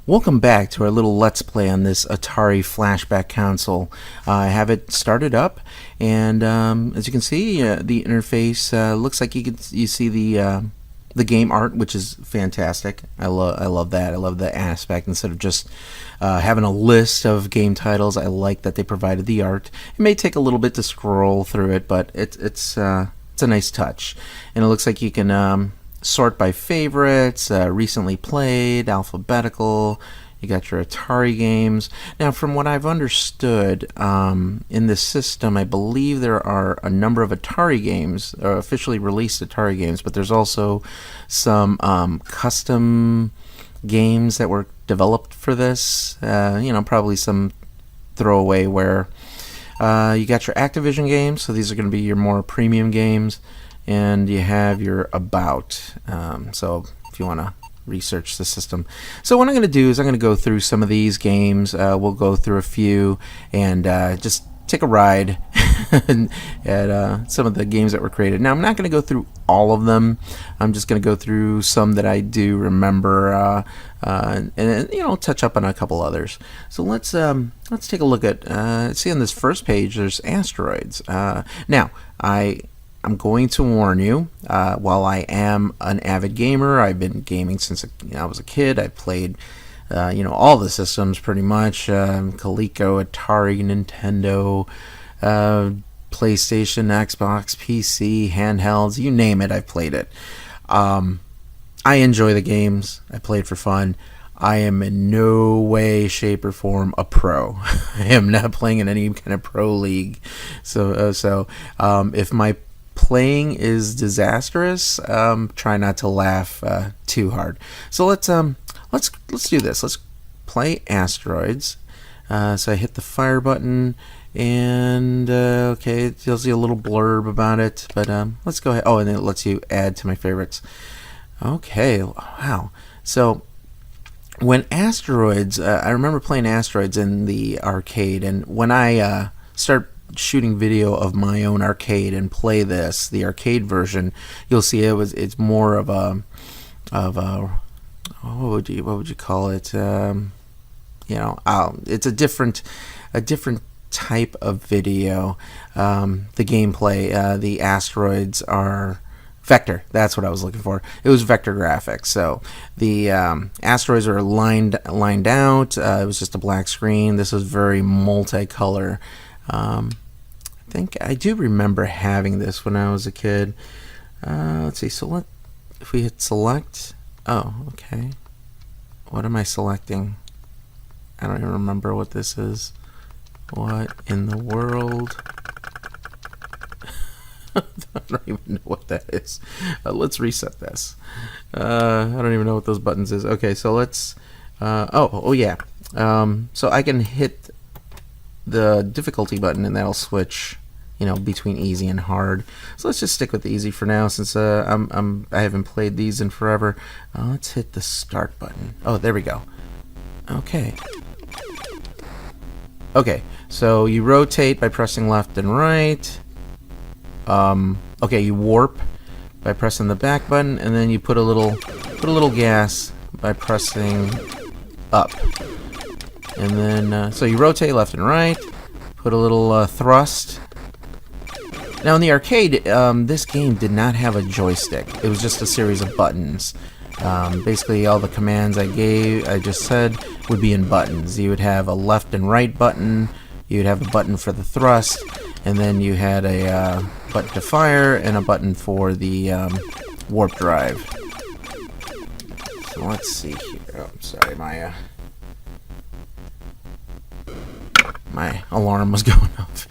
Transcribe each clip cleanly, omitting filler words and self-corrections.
Welcome back to our little Let's Play on this Atari Flashback console. I have it started up, and as you can see, the interface looks like you see the game art, which is fantastic. I love that. I love the aspect. Instead of just having a list of game titles, I like that they provided the art. It may take a little bit to scroll through it, but it's a nice touch. And it looks like you can sort by favorites, recently played, alphabetical. You got your Atari games. Now, from what I've understood, in this system, I believe there are a number of Atari games, officially released Atari games, but there's also some custom games that were developed for this. Probably some throwaway where you got your Activision games, so these are going to be your more premium games. And you have your about, so if you want to research the system. So what I'm going to do is I'm going to go through some of these games. We'll go through a few and just take a ride at some of the games that were created. Now, I'm not going to go through all of them. I'm just going to go through some that I do remember and touch up on a couple others. So let's take a look at, see on this first page, there's Asteroids. Now, I'm going to warn you, while I am an avid gamer, I've been gaming since I was a kid. I played, all the systems pretty much, Coleco, Atari, Nintendo, PlayStation, Xbox, PC, handhelds, you name it, I've played it. I enjoy the games. I played for fun. I am in no way, shape, or form a pro. I am not playing in any kind of pro league. So if my playing is disastrous, try not to laugh too hard. So let's do this. Let's play Asteroids. So I hit the fire button, and okay, it tells you a little blurb about it, but let's go ahead. Oh, and then it lets you add to my favorites. Okay, wow. So when Asteroids, I remember playing Asteroids in the arcade, and when I start shooting video of my own arcade and play this, the arcade version, you'll see it's more of a what would you call it? It's a different type of video. The gameplay, the Asteroids are vector. That's what I was looking for. It was vector graphics. So the asteroids are lined out. It was just a black screen. This was very multicolor. I think I do remember having this when I was a kid. Let's see. So if we hit select. Oh, okay. What am I selecting? I don't even remember what this is. What in the world? I don't even know what that is. Let's reset this. I don't even know what those buttons is. Okay, so let's. Oh yeah. So I can hit the difficulty button, and that'll switch, between easy and hard. So let's just stick with the easy for now, since I haven't played these in forever. Let's hit the start button. Oh, there we go. Okay. Okay. So you rotate by pressing left and right. Okay, you warp by pressing the back button, and then you put a little gas by pressing up. And then, so you rotate left and right, put a little thrust. Now in the arcade, this game did not have a joystick. It was just a series of buttons. Basically, all the commands I just said, would be in buttons. You would have a left and right button, you'd have a button for the thrust, and then you had a button to fire and a button for the warp drive. So let's see here. Oh, sorry, my alarm was going off,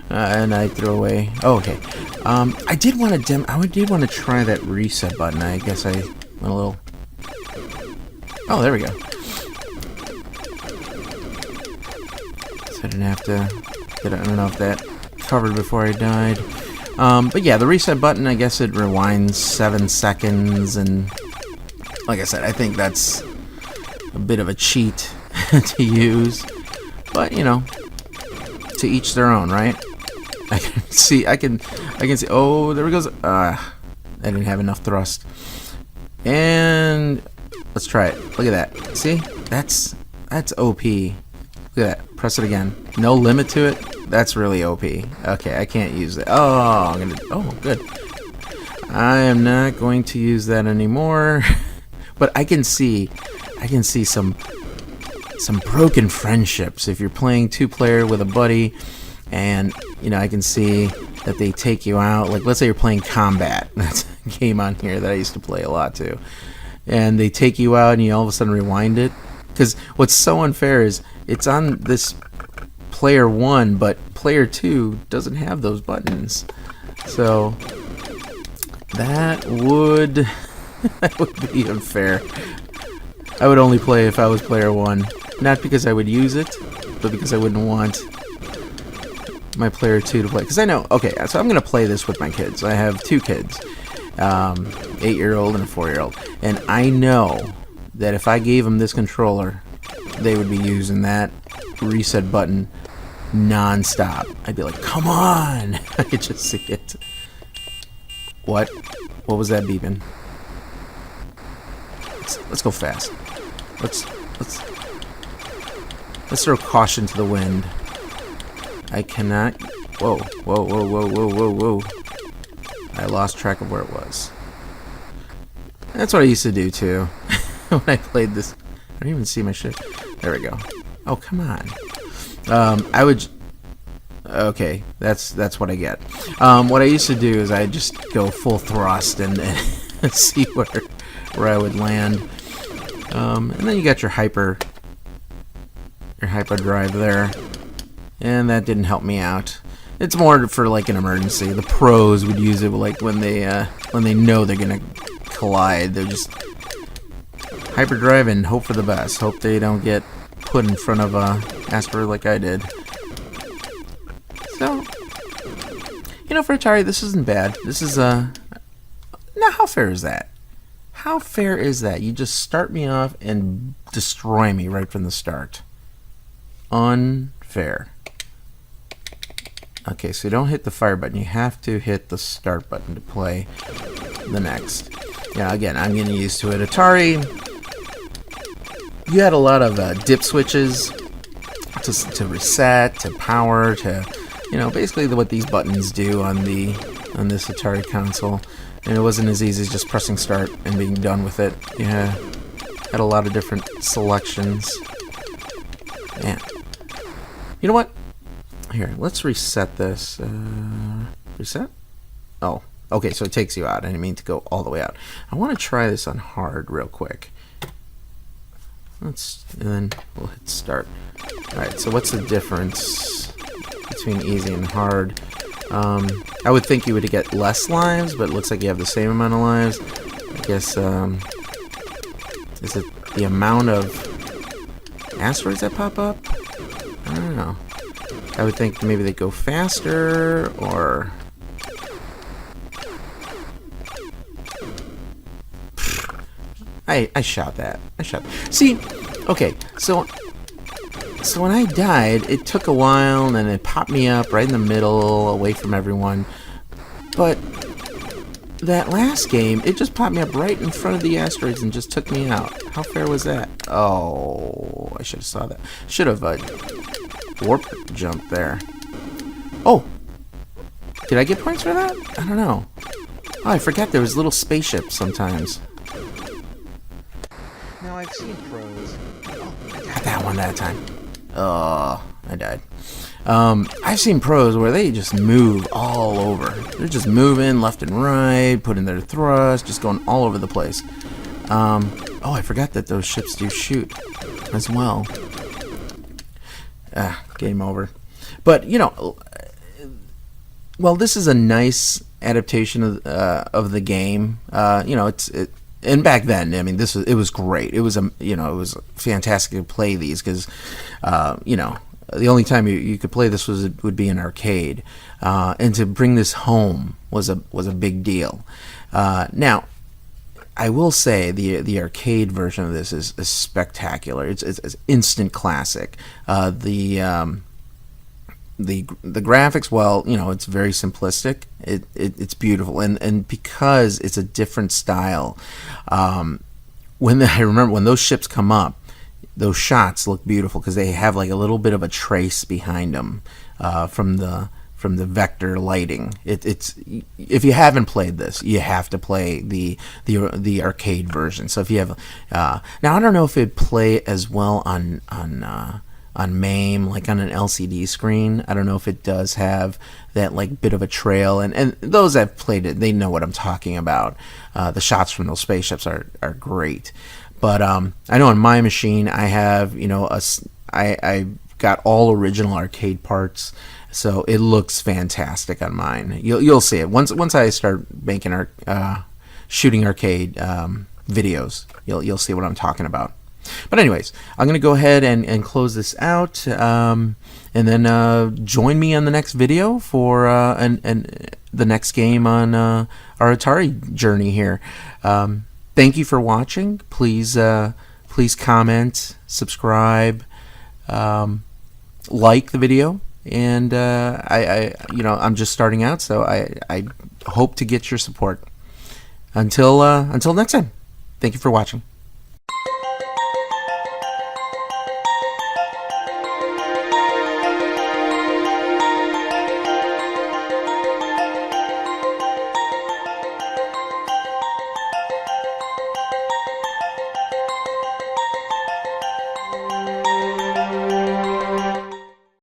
and I threw away. Oh, okay. I did want to try that reset button. I guess I went a little. Oh, there we go. So I didn't have to. I don't know if that covered before I died. But yeah, the reset button. I guess it rewinds 7 seconds, and like I said, I think that's a bit of a cheat to use. But to each their own, right? I can see. Oh, there it goes. I didn't have enough thrust. And let's try it. Look at that. See? That's OP. Look at that. Press it again. No limit to it. That's really OP. Okay, I can't use it. Oh, good. I am not going to use that anymore. But I can see some broken friendships if you're playing 2-player with a buddy, and I can see that they take you out. Like, let's say you're playing Combat. That's a game on here that I used to play a lot too. And they take you out, and you all of a sudden rewind it. Because what's so unfair is it's on this player 1, but player 2 doesn't have those buttons. So that would be unfair. I would only play if I was player 1. Not because I would use it, but because I wouldn't want my player 2 to play. Because I know, okay, so I'm going to play this with my kids. I have 2 kids, 8-year-old and a 4-year-old. And I know that if I gave them this controller, they would be using that reset button non-stop. I'd be like, come on! I could just see it. What was that beeping? Let's go fast. Let's throw caution to the wind. I cannot. Whoa. I lost track of where it was. That's what I used to do too. When I played this. I don't even see my shit. There we go. Oh, come on. I would. Okay, that's what I get. What I used to do is I'd just go full thrust and see where I would land. And then you got your hyper drive there, and that didn't help me out. It's more for like an emergency. The pros would use it like when they know they're gonna collide. They're just hyperdrive and hope for the best. Hope they don't get put in front of a asteroid like I did. So, for Atari, this isn't bad. This is now how fair is that? How fair is that? You just start me off and destroy me right from the start. Unfair. Okay, so you don't hit the fire button. You have to hit the start button to play the next. Yeah, again, I'm getting used to it. Atari, you had a lot of dip switches to reset, to power, to basically what these buttons do on this Atari console. And it wasn't as easy as just pressing start and being done with it. You had a lot of different selections. Man. You know what? Here, let's reset this. Reset? Oh, okay, so it takes you out. I didn't mean to go all the way out. I want to try this on hard real quick. And then we'll hit start. Alright, so what's the difference between easy and hard? I would think you would get less lives, but it looks like you have the same amount of lives. I guess, is it the amount of asteroids that pop up? I don't know. I would think maybe they go faster, or... I shot that. See, okay, so when I died, it took a while, and it popped me up right in the middle, away from everyone. But that last game, it just popped me up right in front of the asteroids and just took me out. How fair was that? Oh, I should have saw that. Should have warp jumped there. Oh, did I get points for that? I don't know. Oh, I forgot there was little spaceships sometimes. Now I've seen pros. Oh, I got that one that time. Oh, I died. I've seen pros where they just move all over. They're just moving left and right, putting their thrust, just going all over the place. Oh, I forgot that those ships do shoot as well. Game over. But well, this is a nice adaptation of the game. And back then, I mean, it was great. It was it was fantastic to play these because, the only time you could play this would be in arcade, and to bring this home was a big deal. Now, I will say the arcade version of this is spectacular. It's instant classic. The graphics, well, it's very simplistic. It's beautiful, and because it's a different style, I remember when those ships come up, those shots look beautiful because they have like a little bit of a trace behind them from the vector lighting. It's if you haven't played this, you have to play the arcade version. So if you have now, I don't know if it'd play as well on MAME, like on an LCD screen. I don't know if it does have that like bit of a trail, and those that have played it, they know what I'm talking about. The shots from those spaceships are great. But I know on my machine I have, I got all original arcade parts, so it looks fantastic on mine. You'll see it once I start making shooting arcade videos. You'll see what I'm talking about. But anyways, I'm going to go ahead and close this out, and then join me on the next video for and the next game on our Atari journey here. Thank you for watching. Please comment, subscribe, like the video, and I'm just starting out, so I hope to get your support. Until next time, thank you for watching.